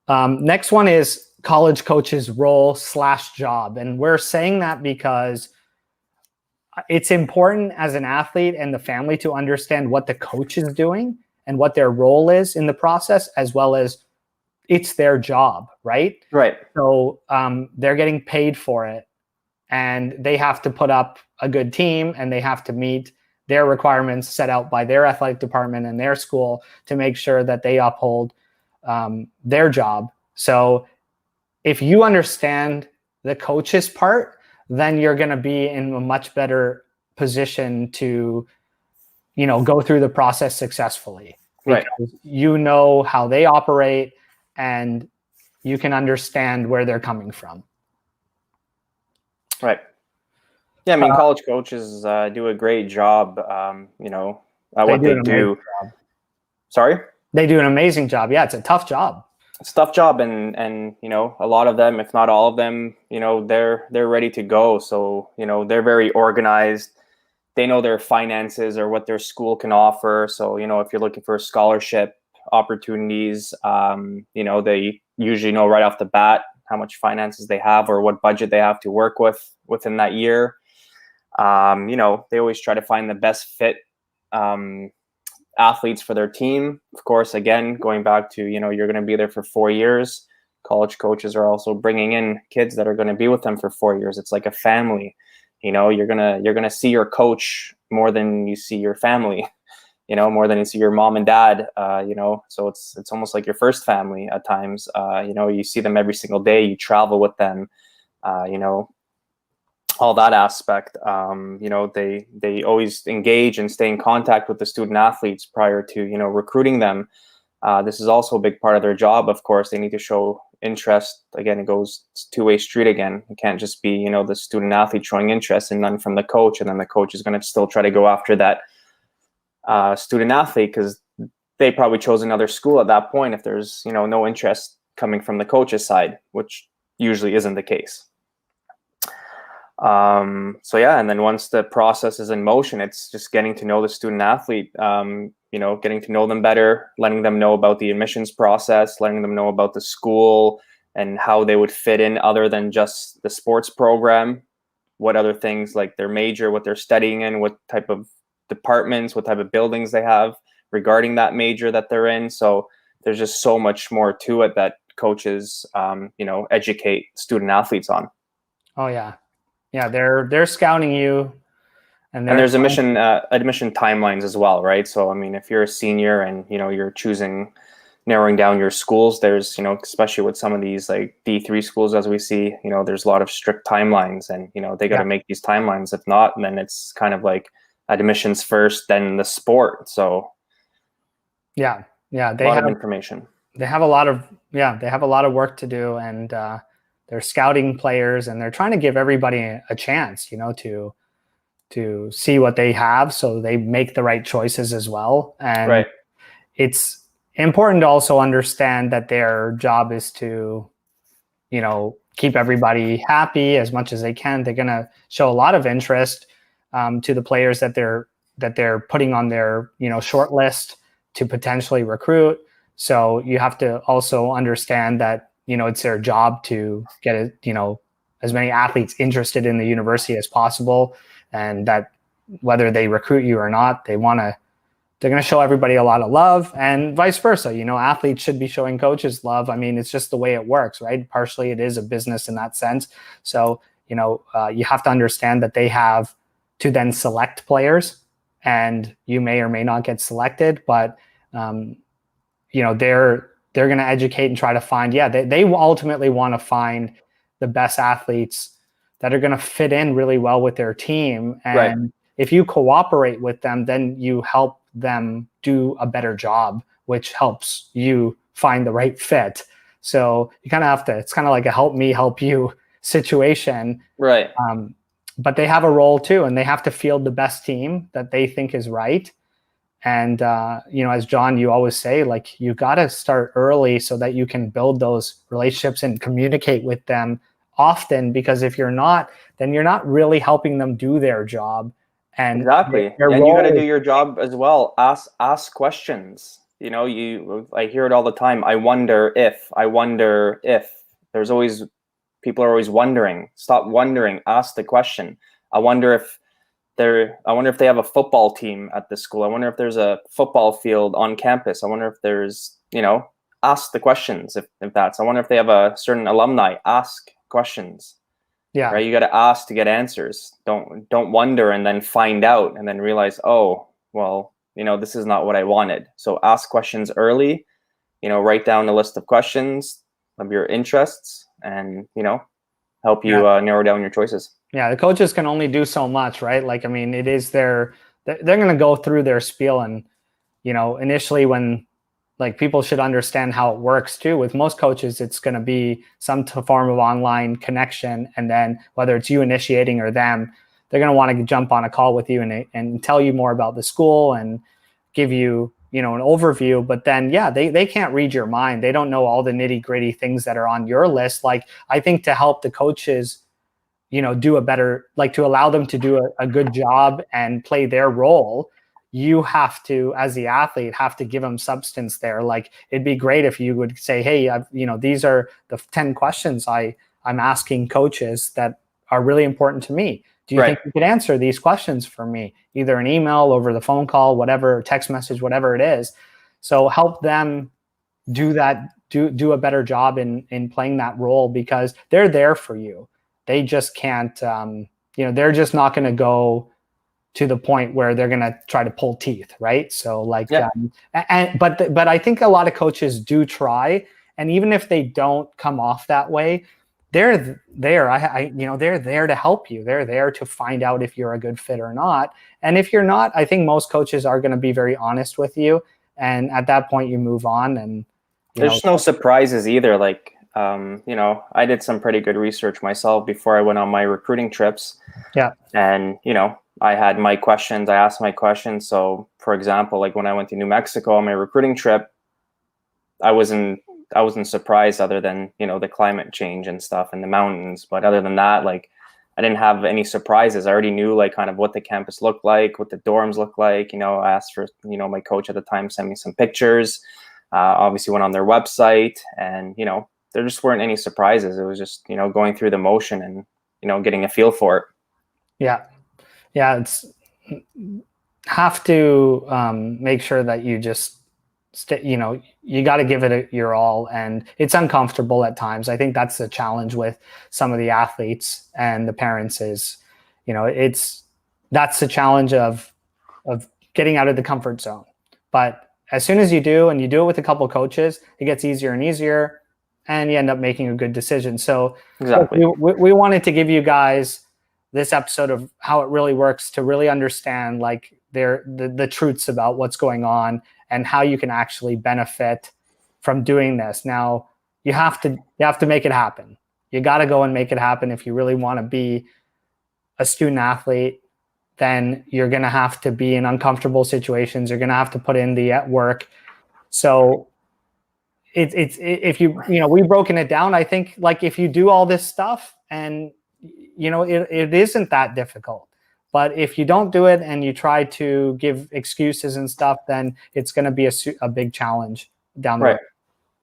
Next one is college coach's role / job. And we're saying that because it's important as an athlete and the family to understand what the coach is doing and what their role is in the process, as well as it's their job, right? Right. So they're getting paid for it, and they have to put up a good team, and they have to meet their requirements set out by their athletic department and their school to make sure that they uphold their job. So if you understand the coach's part, then you're going to be in a much better position to, go through the process successfully. Because you know how they operate and you can understand where they're coming from. Right. Yeah, I mean, college coaches do a great job, at what they do. Sorry? They do an amazing job. Yeah, it's a tough job. It's a tough job, and a lot of them, if not all of them, they're ready to go. So, they're very organized. They know their finances or what their school can offer. So, if you're looking for scholarship opportunities, they usually know right off the bat how much finances they have or what budget they have to work with within that year. They always try to find the best fit athletes for their team. Of course, again, going back to, you're going to be there for 4 years. College coaches are also bringing in kids that are going to be with them for 4 years. It's like a family. You're going to see your coach more than you see your family, more than you see your mom and dad, so it's almost like your first family at times. You see them every single day, you travel with them, all that aspect. They always engage and stay in contact with the student athletes prior to, recruiting them. This is also a big part of their job. Of course, they need to show interest. Again, it goes two-way street again. It can't just be, the student athlete showing interest and none from the coach. And then the coach is going to still try to go after that student athlete because they probably chose another school at that point if there's, no interest coming from the coach's side, which usually isn't the case. And then once the process is in motion, it's just getting to know the student athlete, getting to know them better, letting them know about the admissions process, letting them know about the school and how they would fit in other than just the sports program, what other things like their major, what they're studying in, what type of departments, what type of buildings they have regarding that major that they're in. So there's just so much more to it that coaches, educate student athletes on. Oh yeah. Yeah, they're scouting you, and there's admission timelines as well, right? So I mean, if you're a senior and you're narrowing down your schools, there's especially with some of these like D3 schools as we see, there's a lot of strict timelines, and they got to make these timelines. If not, then it's kind of like admissions first, then the sport. So yeah, they have a lot of information. They have a lot of work to do, and they're scouting players, and they're trying to give everybody a chance, to see what they have so they make the right choices as well. And it's important to also understand that their job is to, keep everybody happy as much as they can. They're going to show a lot of interest to the players that they're putting on their, short list to potentially recruit. So you have to also understand that, it's their job to get as many athletes interested in the university as possible, and that whether they recruit you or not, they're going to show everybody a lot of love, and vice versa. Athletes should be showing coaches love. I mean, it's just the way it works, right? Partially it is a business in that sense. So, you have to understand that they have to then select players, and you may or may not get selected, but, they're going to educate and try to find, they ultimately want to find the best athletes that are going to fit in really well with their team. And if you cooperate with them, then you help them do a better job, which helps you find the right fit. So you kind of have to, it's kind of like a help me, help you situation. Right. But they have a role too, and they have to field the best team that they think is right. And, as John, you always say, like, you got to start early so that you can build those relationships and communicate with them often, because if you're not, then you're not really helping them do their job. And exactly. And you got to do your job as well. Ask questions, I hear it all the time. I wonder if. There's always, people are always wondering. Stop wondering. Ask the question. I wonder if they have a football team at this school. I wonder if there's a football field on campus. I wonder if there's, ask the questions. I wonder if they have a certain alumni. Ask questions. Yeah. Right. You got to ask to get answers. Don't wonder and then find out and then realize, oh, well, this is not what I wanted. So ask questions early, write down a list of questions of your interests and, help you narrow down your choices. Yeah. The coaches can only do so much, right? Like, I mean, they're going to go through their spiel and, initially when, like, people should understand how it works too. With most coaches, it's going to be some form of online connection. And then whether it's you initiating or them, they're going to want to jump on a call with you and tell you more about the school and give you, an overview. But then, they can't read your mind. They don't know all the nitty gritty things that are on your list. Like, I think to help the coaches, do a better, like, to allow them to do a good job and play their role, you have to, as the athlete, have to give them substance there. Like, it'd be great if you would say, hey, these are the 10 questions I'm asking coaches that are really important to me. Do you think you could answer these questions for me? Either an email, over the phone call, whatever, text message, whatever it is. So help them do that, do a better job in playing that role, because they're there for you. They just can't, they're just not going to go to the point where they're going to try to pull teeth, right? So like, but I think a lot of coaches do try, and even if they don't come off that way, they're there. They're there to help you. They're there to find out if you're a good fit or not. And if you're not, I think most coaches are going to be very honest with you. And at that point, you move on. And there's no surprises either. Like, I did some pretty good research myself before I went on my recruiting trips. Yeah. And, I had my questions, I asked my questions. So for example, like when I went to New Mexico on my recruiting trip, I wasn't surprised, other than, the climate change and stuff and the mountains. But other than that, like, I didn't have any surprises. I already knew, like, kind of what the campus looked like, what the dorms looked like. I asked for, my coach at the time sent me some pictures. Obviously went on their website, and, there just weren't any surprises. It was just, going through the motion and, getting a feel for it. Yeah. Yeah. It's have to make sure that you just you got to give it your all, and it's uncomfortable at times. I think that's the challenge with some of the athletes and the parents is, that's the challenge of getting out of the comfort zone. But as soon as you do, and you do it with a couple of coaches, it gets easier and easier, and you end up making a good decision. So exactly, we wanted to give you guys this episode of how it really works, to really understand, like, the truths about what's going on and how you can actually benefit from doing this. Now, you have to make it happen. You got to go and make it happen. If you really want to be a student athlete, then you're going to have to be in uncomfortable situations. You're going to have to put in the work. So if we've broken it down. I think, like, if you do all this stuff, and it isn't that difficult. But if you don't do it and you try to give excuses and stuff, then it's going to be a big challenge down the road.